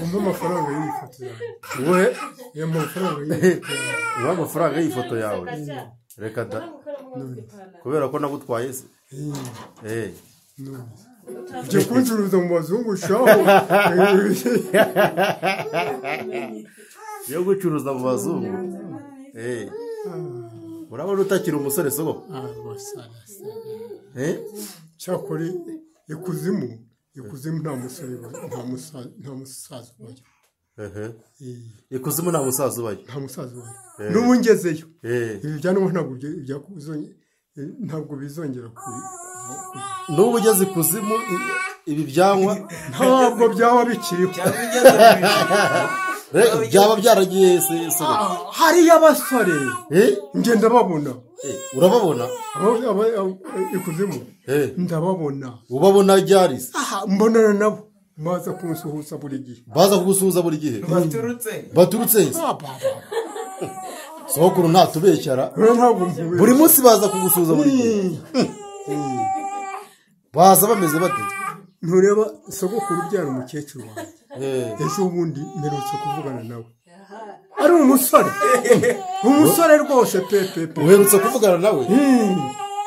umpa amafaranga y'ifoto yawe. wowe Yampa amafaranga y'ifoto yawe. uha amafaranga y'ifoto yawe reka da kubera ko nagutwaye se Ujya kuncuruza mu bazungu shaho. yo gucuruza mu bazungu urabona utakiri umusore sogo Cyakora ikuzimu nta musore nta musaza ubayo. ikuzimu nta musaza ubayo. Nta musaza ubayo. N'ubu ngezeyo ibi byanwa ntabwo bizongera n'ubu ugeze ikuzimu ibi byanywa ntabwo byaba bikiriho. byaba byaragiye se hariyo abasore ngenda babona. urababona ikuzimu ndababona. ubabona ryari se mbonana nabo baza kunsuhuza buri gihe. baza kugusuhuza buri gihe baturutse sokuru ntatubeshyara buri munsi baza kugusuhuza buri gihe. baza bameze bate ntureba sogokuru ubyara umukecuru wawe ejo bundi mperutse kuvugana nawe ari umusore rwose pepe. uherutse kuvugana nawe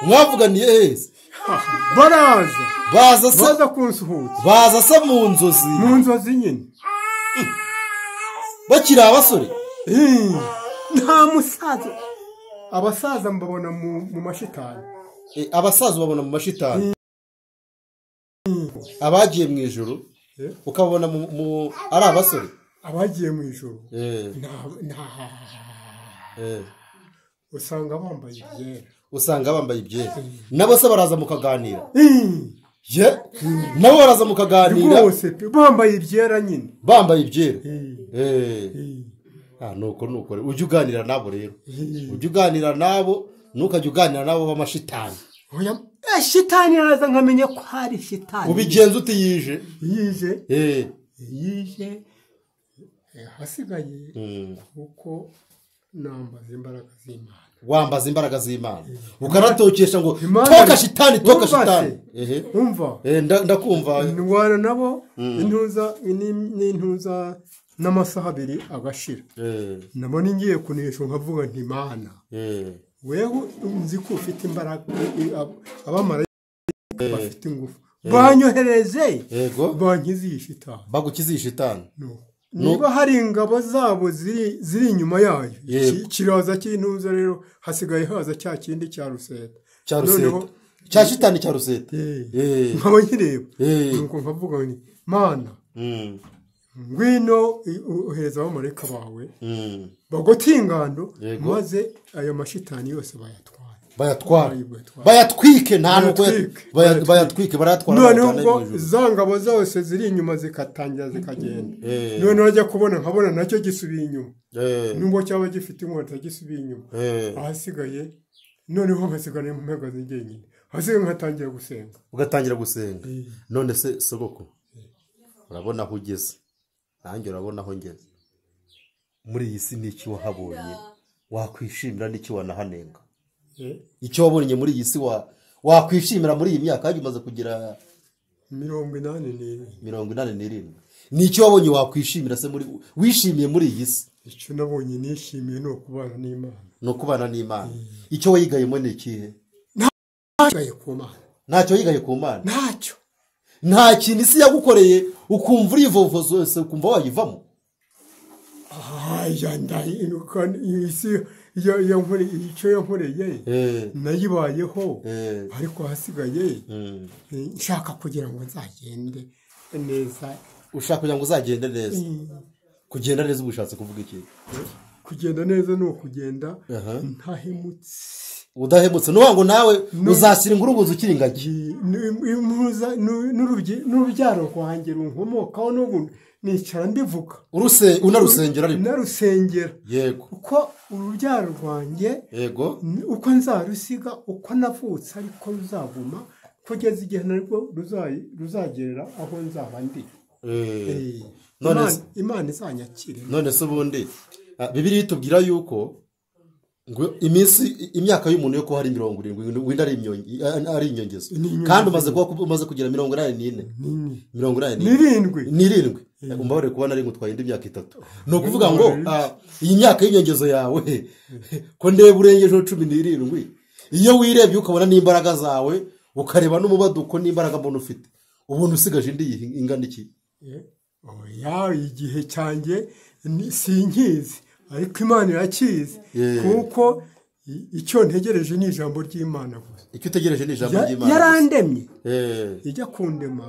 mwavuganiye heza baza kunsuhuza baza se mu nzozi nyine bakiri abasore nta musaza. Abasaza mbabona mu mashitani. abasaza babona mu mashitani abagiye mu ijoro ukabona ari abasore abagiye mu ijoro usanga bambaye ibyera. nabo se baraza mukaganira nabo baraza mukaganira bambaye ibyera nyine bambaye ibyera nuko ujya uganira nabo rero ujya uganira nabo ntukajya uganira nabo b'amashitani. shitani araza nkamenya ko hari shitani. ubigenza uti yije hasigaye kuko nambaza imbaraga z'Imana. wambaza imbaraga z'Imana ukanatokesha ngo toka shitani umva ndakumva ndwana nabo n'intuza n'amasaha abiri agashira nabona ngiye kunesha nkavuga nti Mana wewe nzi ko ufite imbaraga. Abamarayika bafite ingufu banyohereze bankize shitani bagukize shitani. niba hari ingabo zabo ziri inyuma yayo kiraza cy'intuza rero hasigaye haza cya kindi cya ruseta cya shitani cya ruseta nkaba nkireba nuko nkavuga nti Mana ngwino uhereza abamarayika bawe bagota ingando maze ayo mashitani yose bayatwike nta nuko bayatwike baratwara. noneho za ngabo zose ziri inyuma zikatangira zikagenda noneho ajya kubona nkabona nacyo gisubiye inyuma nubwo cyaba gifite inkota gisubiye inyuma ahasigaye noneho nkasigara mpagaze njyenyine hasigaye nkatangira gusenga. ugatangira gusenga none se sogoko urabona aho ugeze nanjye urabona aho ngeze muri iyi si n'iki wahabonye wakwishimira n'iki wanahanenga icyo wabonye muri iyi si wakwishimira muri iyi myaka yagiye umaze kugira 87 ni icyo wabonye wakwishimira se wishimiye muri iyi si. icyo nabonye nishimiye no kubana n'Imana. icyo wayigayemo ni ikihe? ntacyo yigaye ku Mana. nta kintu isi yagukoreye ukumva urivovoza wese ukumva wayivamo. isi icyo yankoreye nayibayeho ariko hasigaye nshaka kugira ngo nzagende neza. ushaka kugira ngo uzagende neza kugenda neza ubushatse kuvuga iki? kugenda neza ni ukugenda ntahemutse. udahemutse nuvuga ngo nawe uzashyira ingurubuzi ukiri ingagi n'urubyaro rwanjye runkomokaho n'ubundi nicara ndivuga unarusengera ariko narusengera yego uko urubyaro rwanjye yego uko nzarusiga uko navutse ariko ruzaguma kugeza igihe narwo ruzagerera aho nzaba ndi. Imana izanyakire. none se ubundi Bibiliya itubwira yuko ngo imyaka y'umuntu yo ko hari 70 wenda ari inyongezo kandi umaze kugera 84 nirindwi umbabarire kuba nari ngutwaye indi myaka 3 ni ukuvuga ngo iyi myaka y'inyongezo yawe ko ndeba urengejeho 17 iyo wirebye ukabona n'imbaraga zawe ukareba n'umubaduko n'imbaraga mbona ufite ubundi usigaje indi ingana iki igihe cyanjye sinkizi ariko Imana irakizi kuko icyo ntegereje ni ijambo ry'Imana gusa icyo utegereje ni ijambo ry'Imana yarandemye ijya kundema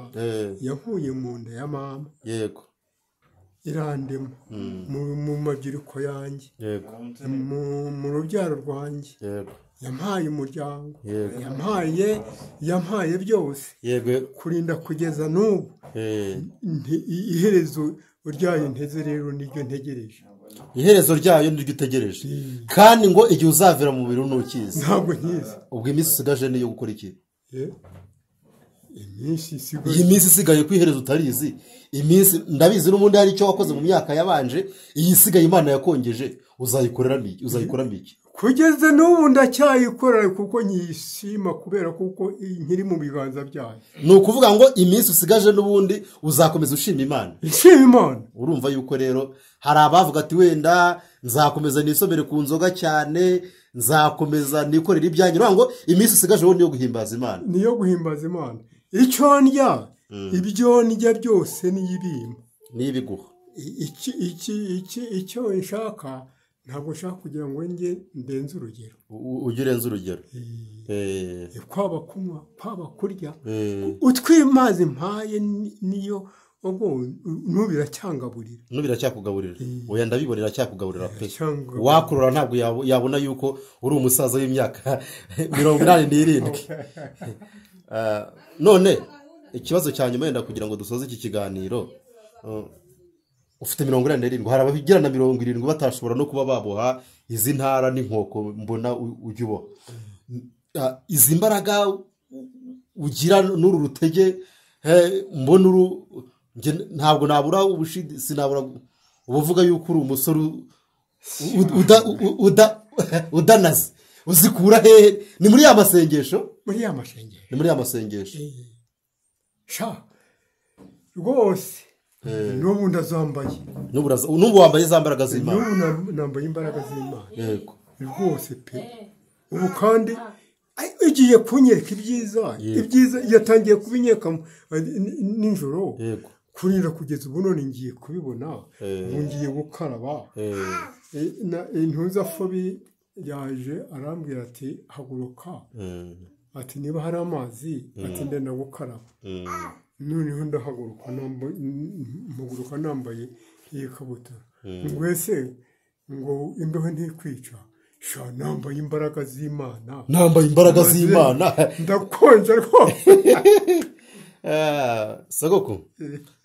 yavuye mu nda ya mama yego irandema mu mabyiruko yanjye yego mu rubyaro rwanjye yego yampaye umuryango yampaye byose yego kurinda kugeza n'ubu iherezo ryayo nteze rero niryo ntegereje iherezo ryayo niryo utegereje kandi ngo igihe uzavira mu mubiri ntukizi ntabwo nkizi ubwo iminsi isigaje niyo gukora iki iyi minsi isigaye ku iherezo utarizi iminsi ndabizi n'ubundi hari icyo wakoze mu myaka yabanje iyi isigaye Imana yakongeje uzayikoramo iki kugeza n'ubu ndacyayikorera kuko nyishima kubera kuko nkiri mu biganza byayo ni ukuvuga ngo iminsi usigaje n'ubundi uzakomeza ushima Imana urumva yuko rero hari abavuga ati wenda nzakomeza nisomere ku nzoga cyane nzakomeza nikorera ibyanjye ngo iminsi usigaje wowe niyo guhimbaza Imana icyo ndya ibyo ndya byose n'ibiguha icyo nshaka ntabwo nshaka kugira ngo njye ndenze urugero ujye urenze urugero kwaba kunywa kwaba kurya utw'imazi mpaye niyo n'ubiracyakugaburira oya ndabibonera iracyakugaburira pe wakurura ntabwo yabona yuko uri umusaza w'imyaka 87 none ikibazo cya nyuma yenda kugira ngo dusoze iki kiganiro ufite 47 hari abagira na 70 batashobora no kuba baboha izi ntara n'inkoko mbona ujye uboha izi mbaraga ugira n'uru rutege mbona ntabwo nabura sinabura ubuvuga yuko uri umusore udanaze uzikura hehe ni muri ya masengesho ni muri ya masengesho rwose n'ubu ndazambaye n'ubu wambaye za mbaraga z'Imana n'ubu nambaye imbaraga z'Imana yego rwose pe ubu kandi igiye kunyereka ibyiza yatangiye kubinyeka nijoro yego kurinda kugeza ubu none ngiye kubibona ubu ngiye gukaraba intuza fobi yaje arambwira ati haguruka ati niba hari amazi ati ndenda gukaraba noneho ndahaguruka nambaye iyi kabutura ngo ese ngo imbeho ntikwica nambaye imbaraga z'Imana ndakonje rwose Sogoko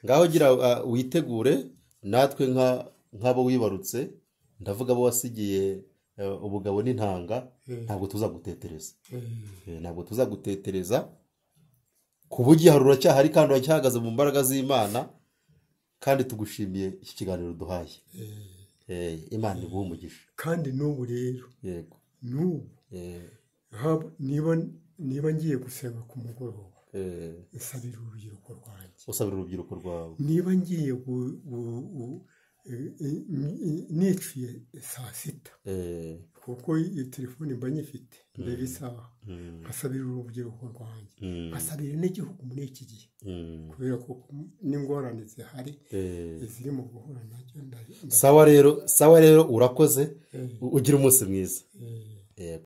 ngaho gira witegure natwe nk'abo wibarutse ndavuga abo wasigiye ubugabo n'intanga ntabwo tuzagutetereza kuba ugiharura cyahari kandi uracyahagaze mu mbaraga z'Imana kandi tugushimiye iki kiganiro duhaye Imana iguhe umugisha kandi n'ubu rero yego n'ubu niba ngiye gusenga ku mugoroba usabira urubyiruko rwawe niba ngiye niciye saa 6 kuko iyi telefone mba nyifite mbere isaha nkasabira urubyiruko rwanjye nkasabira n'igihugu muri iki gihe kubera ko n'ingorane zihari ziri mu guhura nacyo sawa rero urakoze ugira umunsi mwiza